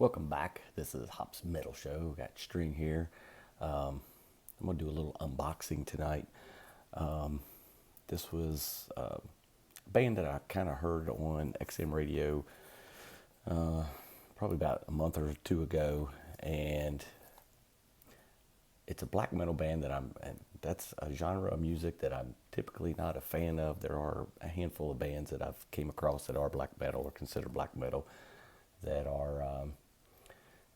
Welcome back. This is Hop's Metal Show. Got String here. I'm gonna do a little unboxing tonight. This was a band that I kind of heard on XM radio probably about a month or two ago, and it's a black metal band and that's a genre of music that I'm typically not a fan of. There are a handful of bands that I've came across that are black metal or considered black metal that are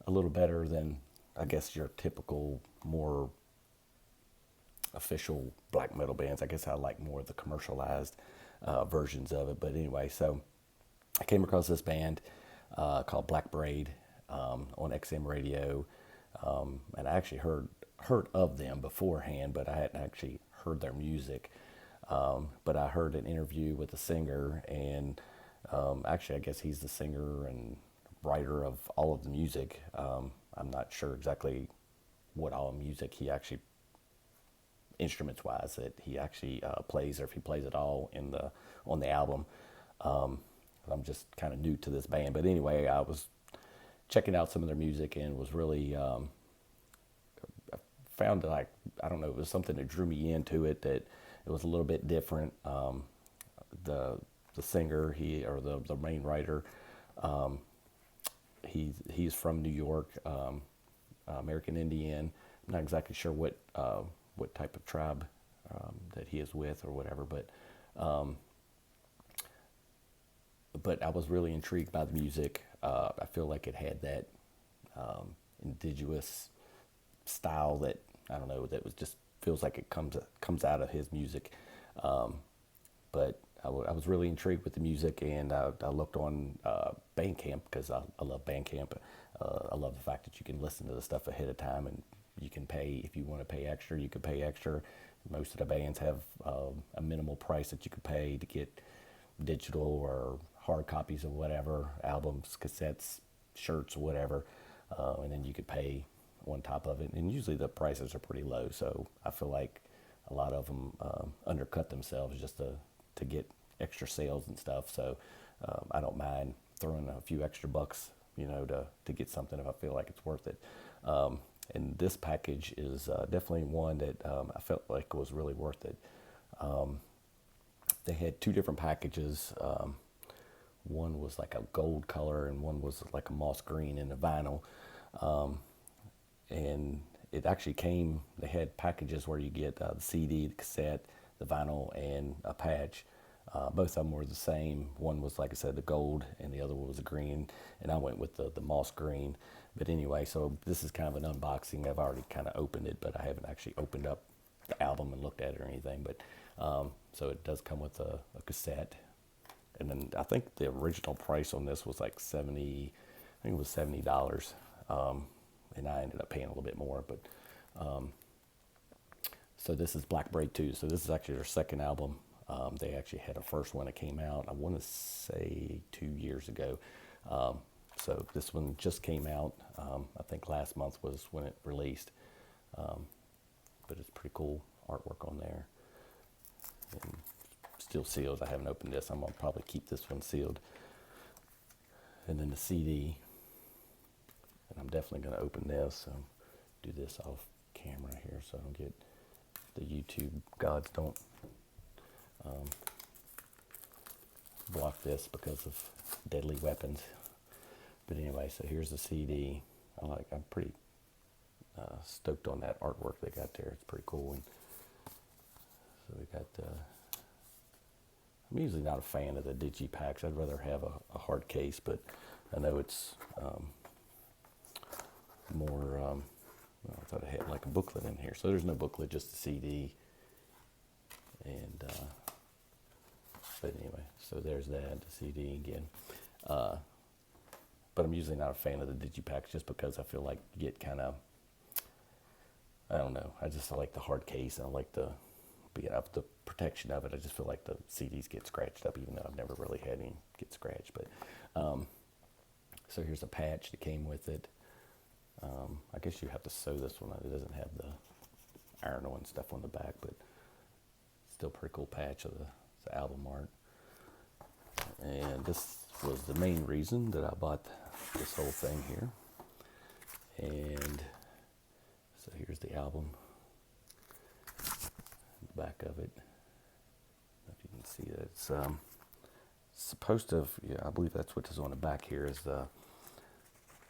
a little better than, I guess, your typical more official black metal bands. I guess I like more of the commercialized versions of it. But anyway, so I came across this band called Blackbraid on XM radio, and I actually heard of them beforehand, but I hadn't actually heard their music. But I heard an interview with the singer, and actually, I guess he's the singer and writer of all of the music. I'm not sure exactly what all music he actually, instruments wise, that he actually plays, or if he plays it all in the on the album. Um, I'm just kind of new to this band, but anyway, I was checking out some of their music and was really found that I don't know, it was something that drew me into it, that it was a little bit different. The the singer, he or the main writer, he's from New York, American Indian. I'm not exactly sure what type of tribe that he is with or whatever, but I was really intrigued by the music. I feel like it had that indigenous style that, I don't know, that was just feels like it comes out of his music. But I was really intrigued with the music, and I looked on Bandcamp because I love Bandcamp. I love the fact that you can listen to the stuff ahead of time, and you can pay if you want to pay extra. You can pay extra. Most of the bands have a minimal price that you can pay to get digital or hard copies of whatever, albums, cassettes, shirts, whatever, and then you could pay on top of it. And usually the prices are pretty low, so I feel like a lot of them undercut themselves just to get extra sales and stuff. So I don't mind throwing a few extra bucks, to get something if I feel like it's worth it. And this package is definitely one that I felt like was really worth it. They had two different packages. One was like a gold color, and one was like a moss green in the vinyl. And it actually came. They had packages where you get the CD, the cassette, the vinyl, and a patch. Both of them were the same. One was, like I said, the gold, and the other one was the green. And I went with the moss green. But anyway, so this is kind of an unboxing. I've already kind of opened it, but I haven't actually opened up the album and looked at it or anything. But so it does come with a cassette, and then I think the original price on this was like 70. I think it was $70, and I ended up paying a little bit more. But so this is Blackbraid II. So this is actually their second album. They actually had a first one that came out, I want to say 2 years ago. So this one just came out. I think last month was when it released. But it's pretty cool artwork on there. And still sealed. I haven't opened this. I'm going to probably keep this one sealed. And then the CD. And I'm definitely going to open this. So do this off camera here so I don't get the YouTube gods don't block this because of deadly weapons. But anyway, so here's the CD. I'm pretty stoked on that artwork they got there. It's pretty cool. And so we got. I'm usually not a fan of the digipacks. I'd rather have a hard case, but I know it's more. Well, I thought I had like a booklet in here. So there's no booklet, just a CD. And but anyway, so there's that, the CD again. But I'm usually not a fan of the digipacks just because I feel like you get kind of, I don't know, I like the hard case, and I like the protection of it. I just feel like the CDs get scratched up, even though I've never really had any get scratched. But so here's a patch that came with it. I guess you have to sew this one. It doesn't have the iron-on stuff on the back, but still pretty cool patch of the album art. And this was the main reason that I bought this whole thing here. And so here's the album, the back of it. If you can see that it's supposed to, yeah, I believe that's what is on the back here is the,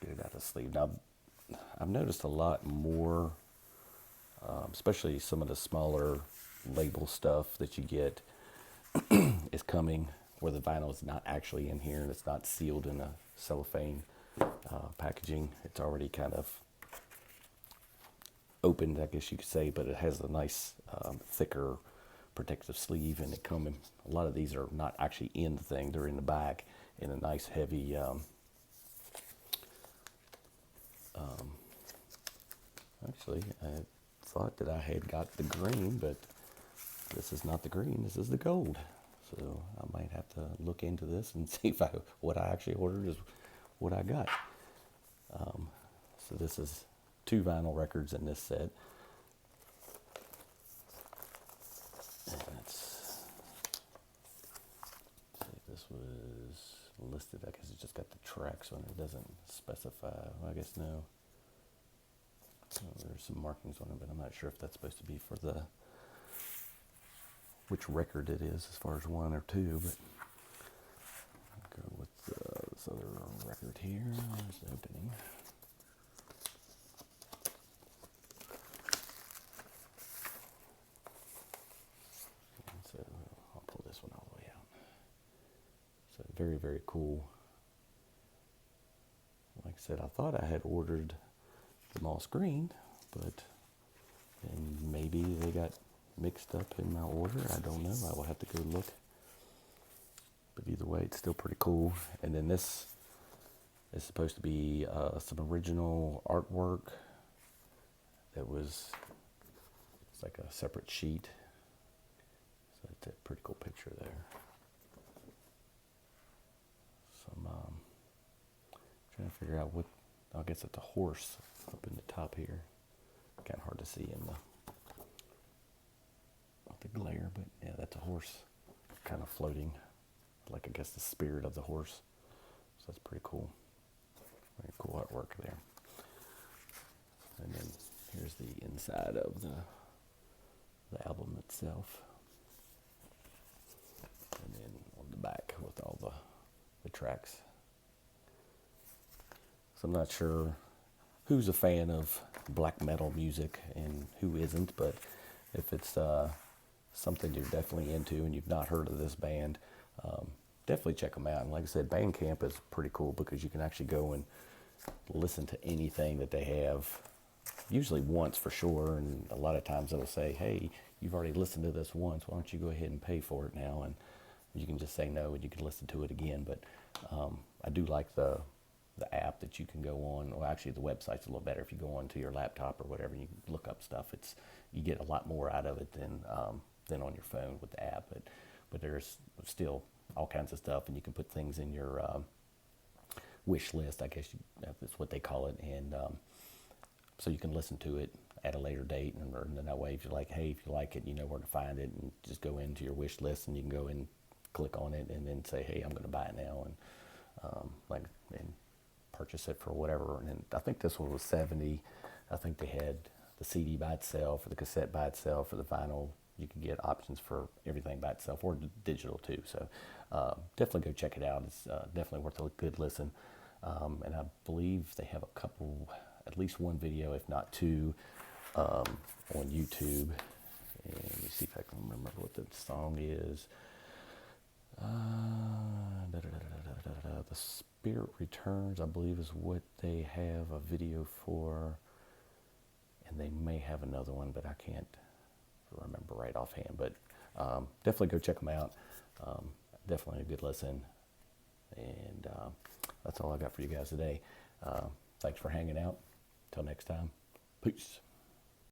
get it out of the sleeve. Now, I've noticed a lot more, especially some of the smaller label stuff that you get is coming where the vinyl is not actually in here and it's not sealed in a cellophane packaging. It's already kind of opened, I guess you could say, but it has a nice thicker protective sleeve, and a lot of these are not actually in the thing, they're in the back in a nice heavy actually I thought that I had got the green, but this is not the green, this is the gold. So I might have to look into this and see if what I actually ordered is what I got. So this is 2 vinyl records in this set. And let's see if this was listed. I guess it just got the tracks on it. It doesn't specify. Well, I guess no. There's some markings on it, but I'm not sure if that's supposed to be for the which record it is as far as 1 or 2, but I'll go with this other record here. There's the opening. And so I'll pull this one all the way out. So very, very cool. Like I said, I thought I had ordered the moss green, but and maybe they got mixed up in my order. I don't know. I will have to go look. But either way, it's still pretty cool. And then this is supposed to be some original artwork that was, it's like a separate sheet. So it's a pretty cool picture there. Some trying to figure out what, I guess it's a horse up in the top here. Kind of hard to see in the glare, but yeah, that's a horse kind of floating, like I guess the spirit of the horse. So that's pretty cool. Very cool artwork there. And then here's the inside of the album itself. And then on the back with all the tracks. So I'm not sure who's a fan of black metal music and who isn't, but if it's something you're definitely into and you've not heard of this band, definitely check them out. And like I said, Bandcamp is pretty cool because you can actually go and listen to anything that they have, usually once for sure, and a lot of times it'll say, hey, you've already listened to this once, why don't you go ahead and pay for it now? And you can just say no and you can listen to it again. But I do like the app that you can go on. Well, actually the website's a little better. If you go onto your laptop or whatever and you look up stuff, you get a lot more out of it than on your phone with the app. But there's still all kinds of stuff, and you can put things in your wish list, I guess that's what they call it, and so you can listen to it at a later date, and then that way if you like it, you know where to find it, and just go into your wish list and you can go and click on it and then say, hey, I'm going to buy it now, and and purchase it for whatever. And I think this one was $70. I think they had the CD by itself, or the cassette by itself, or the vinyl. You can get options for everything by itself, or digital too. So definitely go check it out. It's definitely worth a good listen. And I believe they have a couple, at least one video, if not 2, on YouTube. And let me see if I can remember what the song is. The Spirit Returns, I believe, is what they have a video for. And they may have another one, but I can't remember right offhand. But definitely go check them out. Definitely a good listen. And that's all I got for you guys today. Thanks for hanging out. Till next time. Peace.